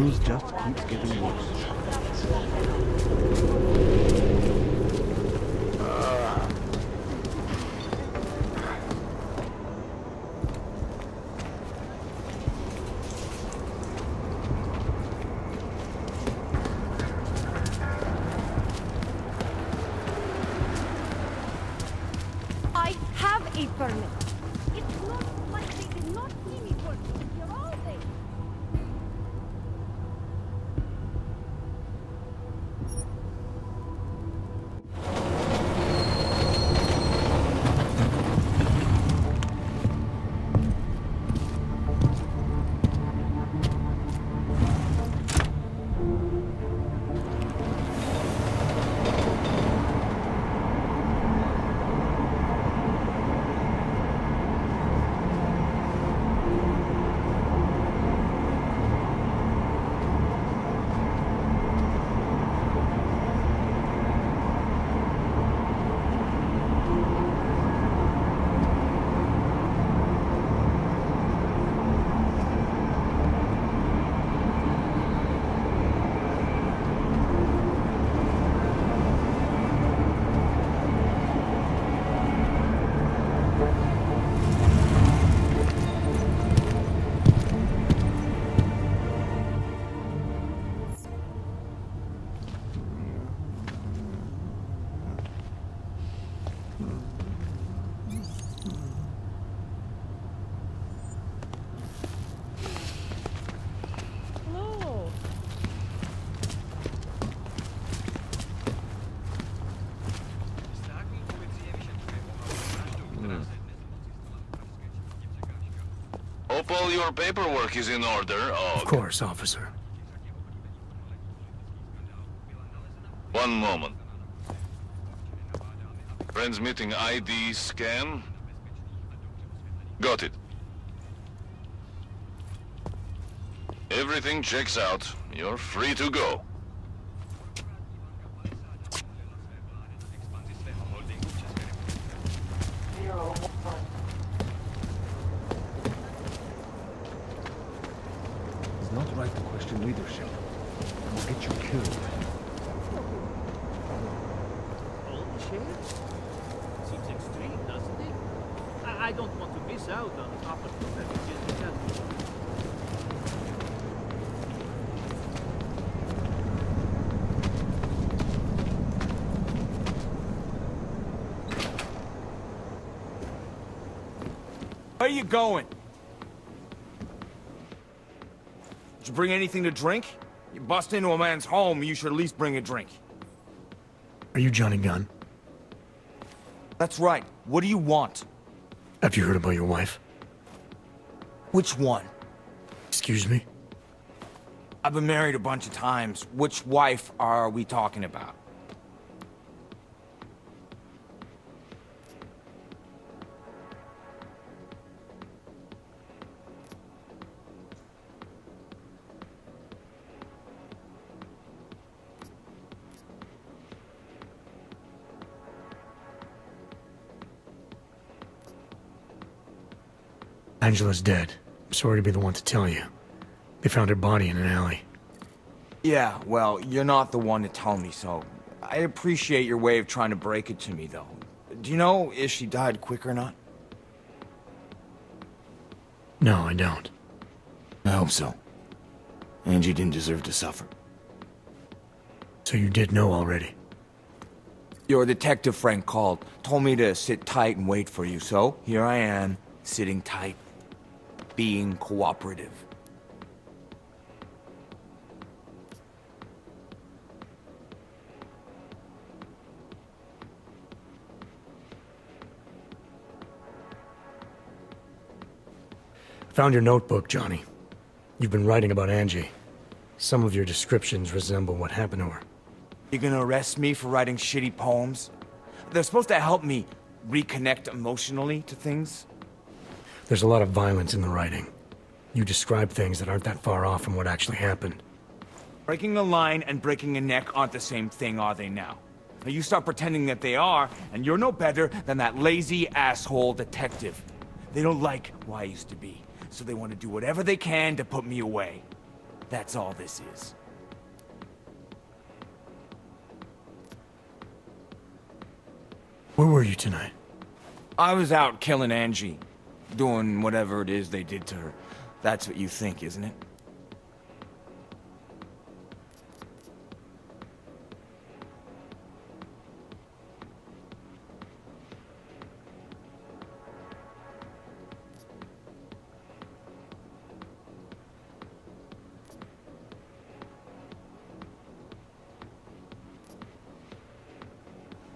news just keeps getting worse. I have a permit. It's not like they did not see me working here all day. Hope all your paperwork is in order, Aug. Of course, officer. One moment. Transmitting ID scan. Got it. Everything checks out. You're free to go. It's not right to question leadership. It will get you killed. Seems extreme, doesn't it? I don't want to miss out on opportunities because... Where you going? Did you bring anything to drink? You bust into a man's home, you should at least bring a drink. Are you Johnny Gunn? That's right. What do you want? Have you heard about your wife? Which one? Excuse me? I've been married a bunch of times. Which wife are we talking about? Angela's dead. I'm sorry to be the one to tell you. They found her body in an alley. Yeah, well, you're not the one to tell me, so... I appreciate your way of trying to break it to me, though. Do you know if she died quick or not? No, I don't. I hope so. Angie didn't deserve to suffer. So you did know already? Your detective friend called, told me to sit tight and wait for you, so here I am, sitting tight, being cooperative. Found your notebook, Johnny. You've been writing about Angie. Some of your descriptions resemble what happened to her. You gonna arrest me for writing shitty poems? They're supposed to help me reconnect emotionally to things. There's a lot of violence in the writing. You describe things that aren't that far off from what actually happened. Breaking a line and breaking a neck aren't the same thing, are they now? Now you start pretending that they are, and you're no better than that lazy asshole detective. They don't like who I used to be, so they want to do whatever they can to put me away. That's all this is. Where were you tonight? I was out killing Angie. Doing whatever it is they did to her. That's what you think, isn't it?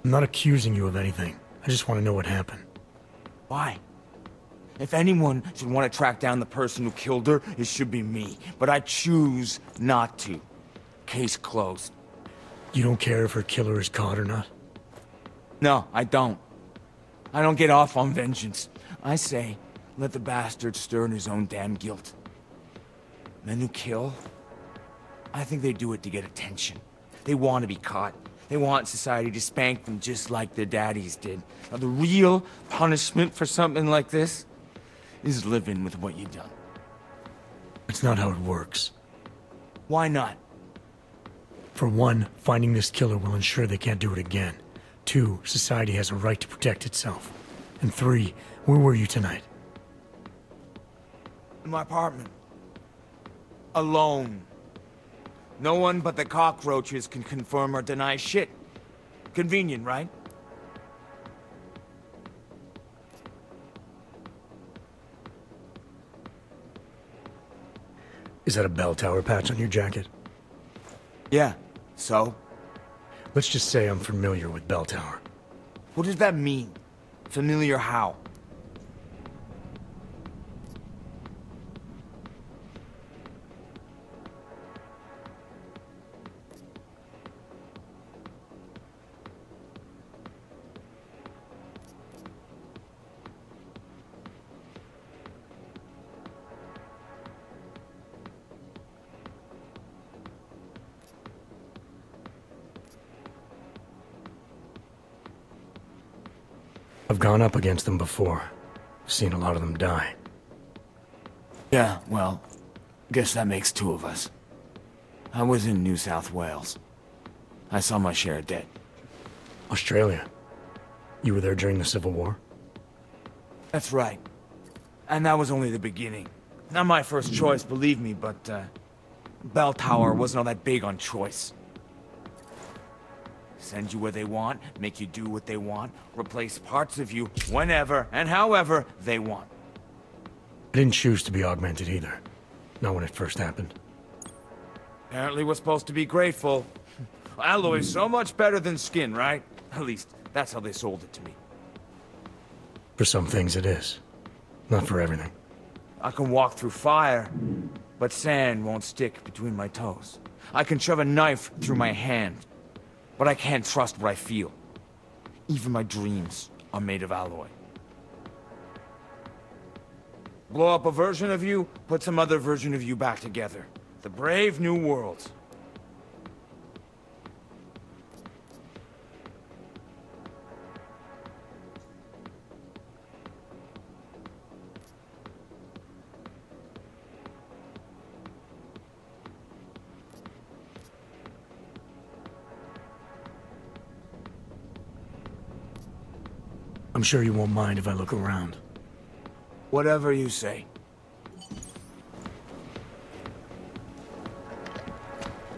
I'm not accusing you of anything. I just want to know what happened. Why? If anyone should want to track down the person who killed her, it should be me. But I choose not to. Case closed. You don't care if her killer is caught or not? No, I don't. I don't get off on vengeance. I say, let the bastard stir in his own damn guilt. Men who kill, I think they do it to get attention. They want to be caught. They want society to spank them just like their daddies did. Now, the real punishment for something like this is living with what you've done. That's not how it works. Why not? For one, finding this killer will ensure they can't do it again. 2, society has a right to protect itself. And 3, where were you tonight? In my apartment. Alone. No one but the cockroaches can confirm or deny shit. Convenient, right? Is that a bell tower patch on your jacket? Yeah, so? Let's just say I'm familiar with bell tower. What does that mean? Familiar how? I've gone up against them before. Seen a lot of them die. Yeah, well, guess that makes 2 of us. I was in New South Wales. I saw my share of dead. Australia. You were there during the Civil War? That's right. And that was only the beginning. Not my first choice, believe me, but, Bell Tower wasn't all that big on choice. Send you where they want, make you do what they want, replace parts of you whenever and however they want. I didn't choose to be augmented either. Not when it first happened. Apparently we're supposed to be grateful. Alloy's so much better than skin, right? At least, that's how they sold it to me. For some things it is. Not for everything. I can walk through fire, but sand won't stick between my toes. I can shove a knife through my hand, but I can't trust what I feel. Even my dreams are made of alloy. Blow up a version of you, put some other version of you back together. The brave new world. I'm sure you won't mind if I look around. Whatever you say.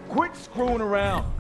Quit screwing around!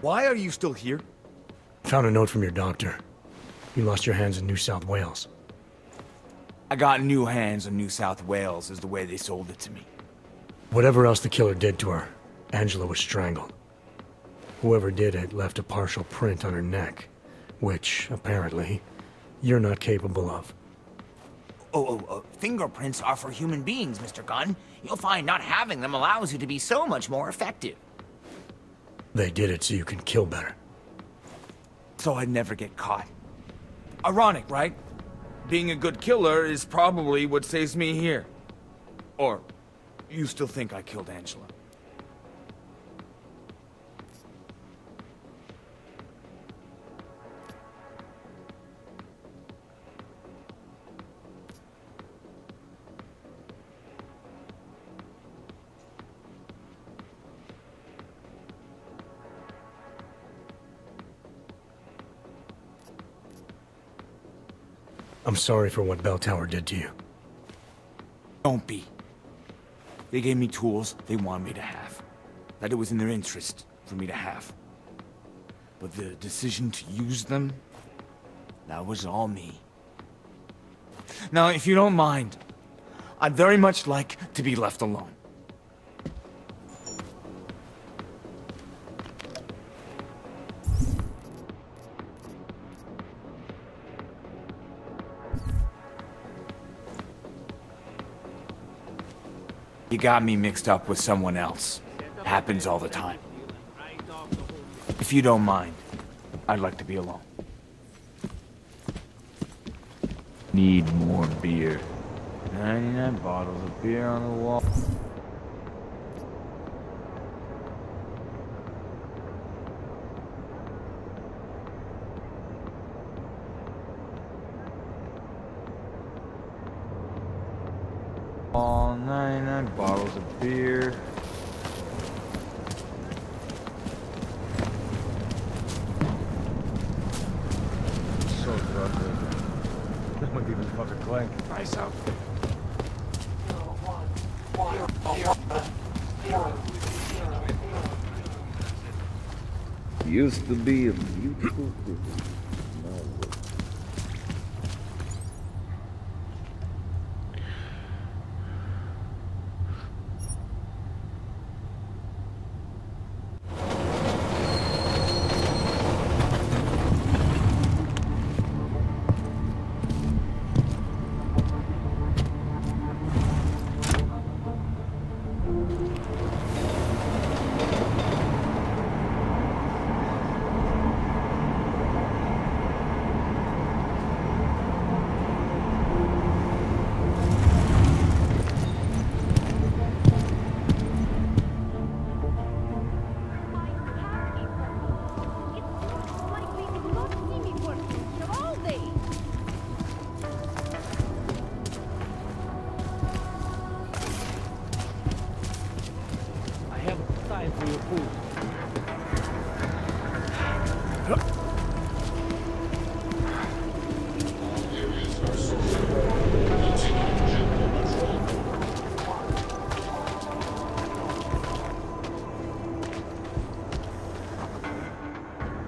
Why are you still here? Found a note from your doctor. You lost your hands in New South Wales. I got new hands in New South Wales, is the way they sold it to me. Whatever else the killer did to her, Angela was strangled. Whoever did it left a partial print on her neck, which, apparently, you're not capable of. Fingerprints are for human beings, Mr. Gunn. You'll find not having them allows you to be so much more effective. They did it so you can kill better. So I'd never get caught. Ironic, right? Being a good killer is probably what saves me here. Or, you still think I killed Angela? I'm sorry for what Bell Tower did to you. Don't be. They gave me tools they wanted me to have. That it was in their interest for me to have. But the decision to use them, that was all me. Now, if you don't mind, I'd very much like to be left alone. You got me mixed up with someone else. Happens all the time. If you don't mind, I'd like to be alone. Need more beer. 99 bottles of beer on the wall. All 99 bottles of beer. So drunk. That might even fuck a clank. Nice out. Used to be a beautiful city.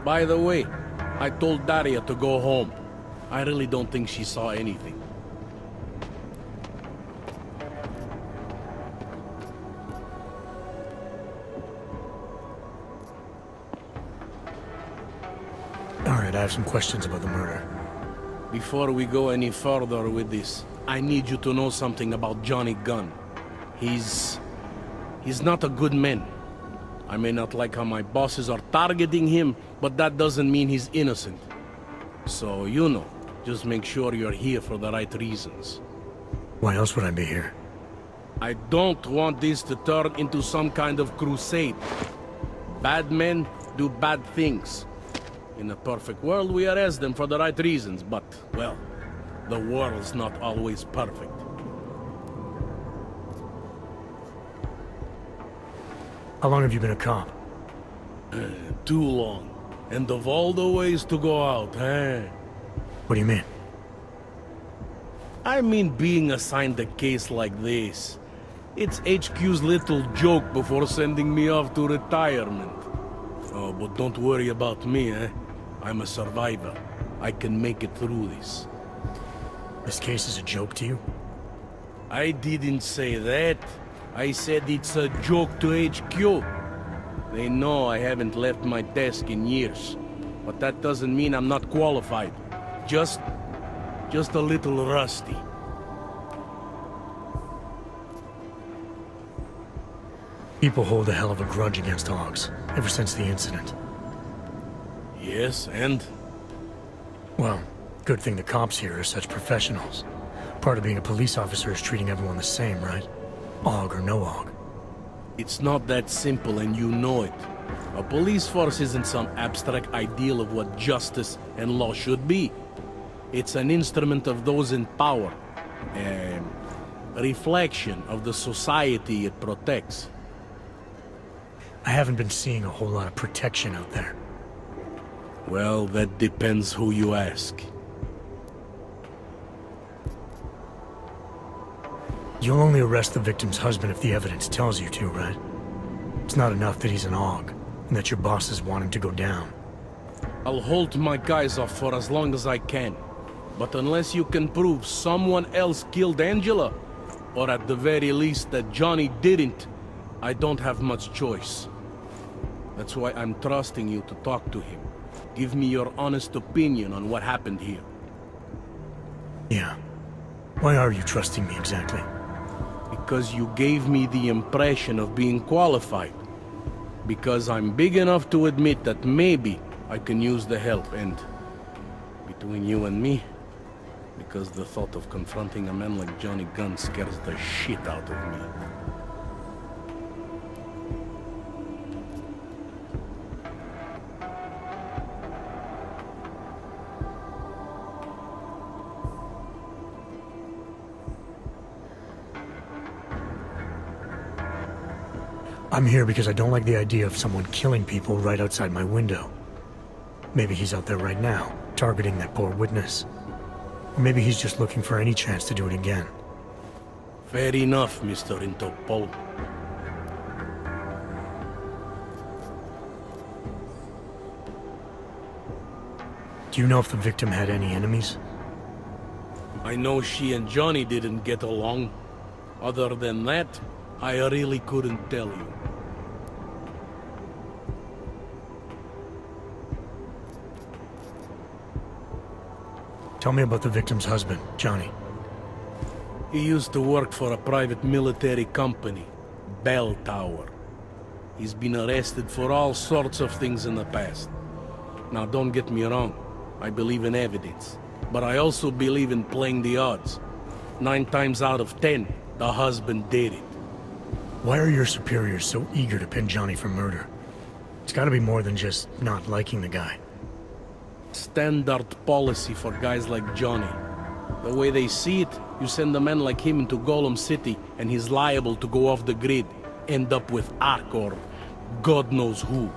By the way, I told Daria to go home. I really don't think she saw anything. Alright, I have some questions about the murder. Before we go any further with this, I need you to know something about Johnny Gunn. He's not a good man. I may not like how my bosses are targeting him, but that doesn't mean he's innocent. So, you know, just make sure you're here for the right reasons. Why else would I be here? I don't want this to turn into some kind of crusade. Bad men do bad things. In a perfect world, we arrest them for the right reasons, but, well, the world's not always perfect. How long have you been a cop? Too long. And of all the ways to go out, eh? What do you mean? I mean being assigned a case like this. It's HQ's little joke before sending me off to retirement. Oh, but don't worry about me, eh? I'm a survivor. I can make it through this. This case is a joke to you? I didn't say that. I said it's a joke to HQ. They know I haven't left my desk in years. But that doesn't mean I'm not qualified. Just a little rusty. People hold a hell of a grudge against Augs, ever since the incident. Yes, and? Well, good thing the cops here are such professionals. Part of being a police officer is treating everyone the same, right? Aug or no Aug. It's not that simple, and you know it. A police force isn't some abstract ideal of what justice and law should be. It's an instrument of those in power. A reflection of the society it protects. I haven't been seeing a whole lot of protection out there. Well, that depends who you ask. You'll only arrest the victim's husband if the evidence tells you to, right? It's not enough that he's an Aug, and that your bosses want him to go down. I'll hold my guys off for as long as I can. But unless you can prove someone else killed Angela, or at the very least that Johnny didn't, I don't have much choice. That's why I'm trusting you to talk to him. Give me your honest opinion on what happened here. Yeah. Why are you trusting me exactly? Because you gave me the impression of being qualified. Because I'm big enough to admit that maybe I can use the help, and between you and me, because the thought of confronting a man like Johnny Gunn scares the shit out of me. I'm here because I don't like the idea of someone killing people right outside my window. Maybe he's out there right now, targeting that poor witness. Or maybe he's just looking for any chance to do it again. Fair enough, Mr. Interpol. Do you know if the victim had any enemies? I know she and Johnny didn't get along. Other than that, I really couldn't tell you. Tell me about the victim's husband, Johnny. He used to work for a private military company, Bell Tower. He's been arrested for all sorts of things in the past. Now don't get me wrong, I believe in evidence. But I also believe in playing the odds. 9 times out of 10, the husband did it. Why are your superiors so eager to pin Johnny for murder? It's gotta be more than just not liking the guy. Standard policy for guys like Johnny. The way they see it, you send a man like him into Golem City and he's liable to go off the grid, end up with Ark or God knows who.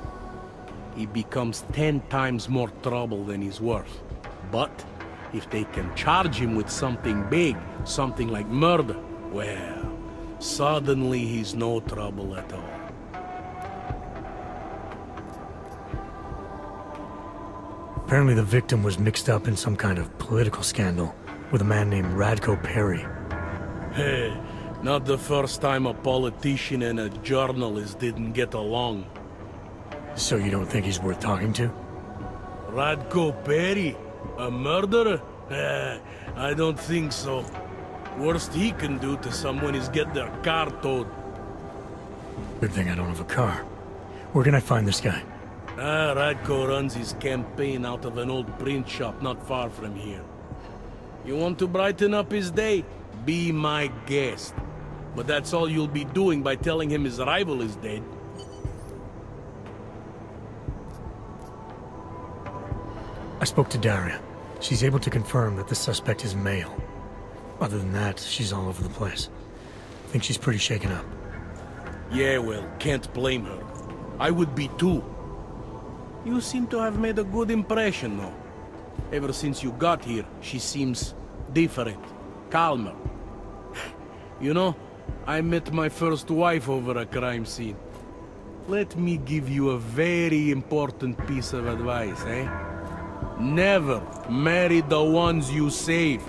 He becomes 10 times more trouble than he's worth. But if they can charge him with something big, something like murder, well, suddenly he's no trouble at all. Apparently the victim was mixed up in some kind of political scandal with a man named Radko Perry. Hey, not the first time a politician and a journalist didn't get along. So you don't think he's worth talking to? Radko Perry? A murderer? I don't think so. Worst he can do to someone is get their car towed. Good thing I don't have a car. Where can I find this guy? Radko runs his campaign out of an old print shop not far from here. You want to brighten up his day? Be my guest. But that's all you'll be doing by telling him his rival is dead. I spoke to Daria. She's able to confirm that the suspect is male. Other than that, she's all over the place. I think she's pretty shaken up. Yeah, well, can't blame her. I would be too. You seem to have made a good impression, though. Ever since you got here, she seems different, calmer. You know, I met my first wife over a crime scene. Let me give you a very important piece of advice, eh? Never marry the ones you save.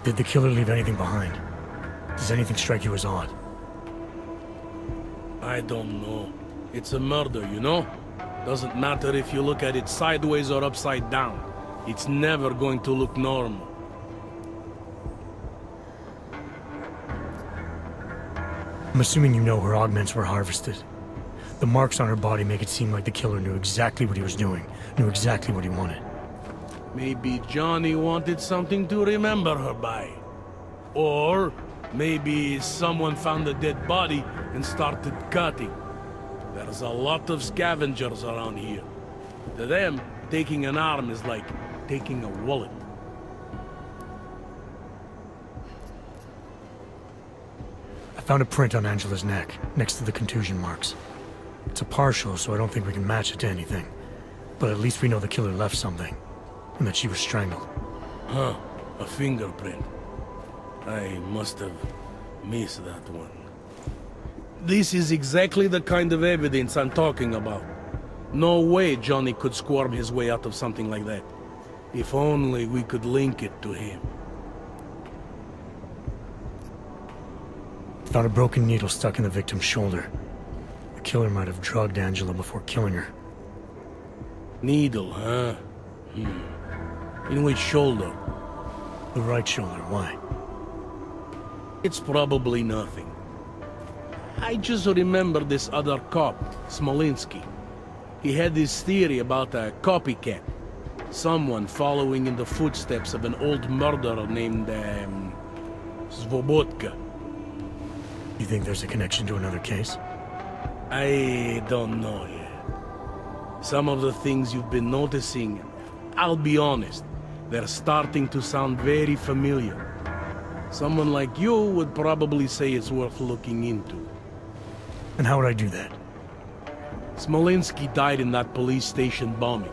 Did the killer leave anything behind? Does anything strike you as odd? I don't know. It's a murder, you know? Doesn't matter if you look at it sideways or upside down. It's never going to look normal. I'm assuming you know where augments were harvested. The marks on her body make it seem like the killer knew exactly what he was doing, knew exactly what he wanted. Maybe Johnny wanted something to remember her by. Or maybe someone found a dead body and started cutting. There's a lot of scavengers around here. To them, taking an arm is like taking a wallet. I found a print on Angela's neck, next to the contusion marks. It's a partial, so I don't think we can match it to anything. But at least we know the killer left something, and that she was strangled. Huh, a fingerprint. I must have missed that one. This is exactly the kind of evidence I'm talking about. No way Johnny could squirm his way out of something like that. If only we could link it to him. Found a broken needle stuck in the victim's shoulder. The killer might have drugged Angela before killing her. Needle, huh? In which shoulder? The right shoulder, why? It's probably nothing. I just remember this other cop, Smolinski. He had this theory about a copycat. Someone following in the footsteps of an old murderer named, Svobotka. You think there's a connection to another case? I don't know yet. Some of the things you've been noticing, I'll be honest, they're starting to sound very familiar. Someone like you would probably say it's worth looking into. And how would I do that? Smolinski died in that police station bombing.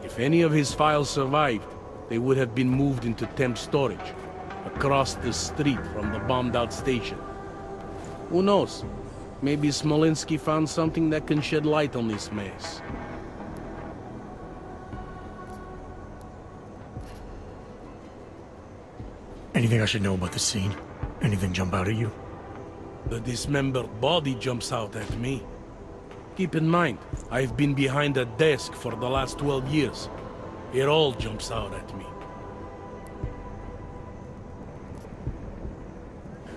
If any of his files survived, they would have been moved into temp storage, across the street from the bombed-out station. Who knows? Maybe Smolinski found something that can shed light on this mess. Anything I should know about the scene? Anything jump out at you? The dismembered body jumps out at me. Keep in mind, I've been behind a desk for the last 12 years. It all jumps out at me.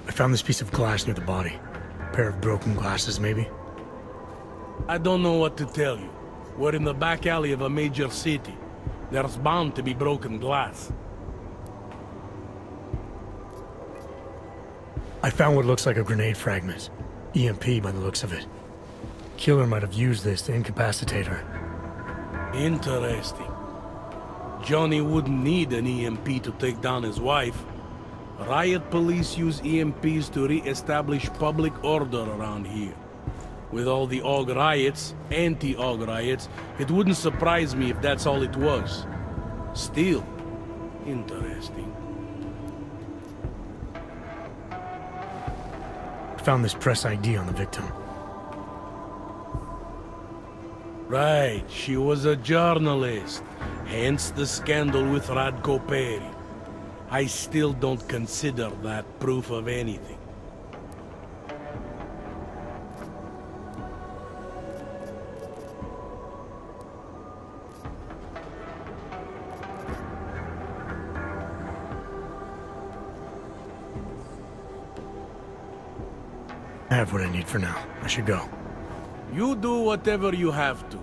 I found this piece of glass near the body. A pair of broken glasses, maybe? I don't know what to tell you. We're in the back alley of a major city. There's bound to be broken glass. I found what looks like a grenade fragment. EMP by the looks of it. Killer might have used this to incapacitate her. Interesting. Johnny wouldn't need an EMP to take down his wife. Riot police use EMPs to re-establish public order around here. With all the Aug riots, anti-Aug riots, it wouldn't surprise me if that's all it was. Still, interesting. I found this press ID on the victim. Right, she was a journalist. Hence the scandal with Radko Perry. I still don't consider that proof of anything. I have what I need for now. I should go. You do whatever you have to.